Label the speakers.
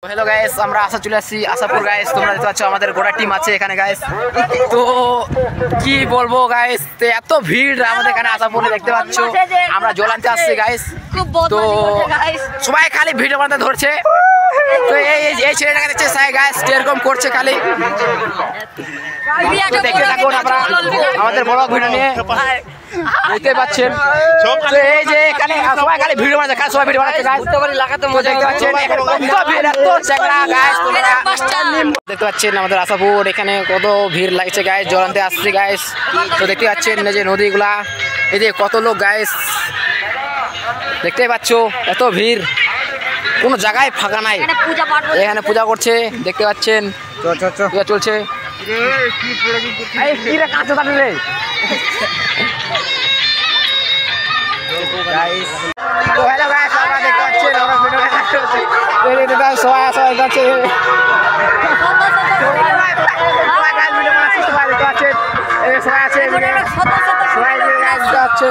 Speaker 1: Hello guys, আমরা আশা চলে আসছি আশাপুর গাইস। তোমরা দেখতে পাচ্ছ আমাদের গোটা টিম আছে এখানে গাইস। তো কি বলবো গাইস, এত ভিড় আমাদের এখানে আশাপুরে দেখতে পাচ্ছ। আমরা জল আনতে আসছি গাইস, তো সবাই খালি ভিডিও বানাতে ধরছে। তো এই ছেলেটাকে দেখছে সাই গাইস এরকম করছে খালি। তো দেখতে থাকুন আমরা আমাদের বড় ভিডিও নিয়ে, দেখতে পাচ্ছেন। তো এই যে এখানে সবাই খালি ভিডিও বানাচ্ছে, খালি সবাই ভিডিও বানাচ্ছে গাইস। দেখতে পাচ্ছেন দেখতে পাচ্ছেন আমাদের আশাপুর এখানে কত ভিড় লাগছে গাইস, জল আনতে আসছে গাইস। তো দেখতে পাচ্ছেন এই যে নদীগুলা, এই যে কত লোক গাইস, দেখতে পাচ্ছ এত ভিড়, কোনো জায়গায় ফাঁকা নাই। এখানে পূজা করছে দেখতে পাচ্ছেন, চলছে। হ্যালো গাইস, আমরা দেখতে পাচ্ছেন সবাই যাচ্ছে, সবাই আছে, সবাই যাচ্ছে।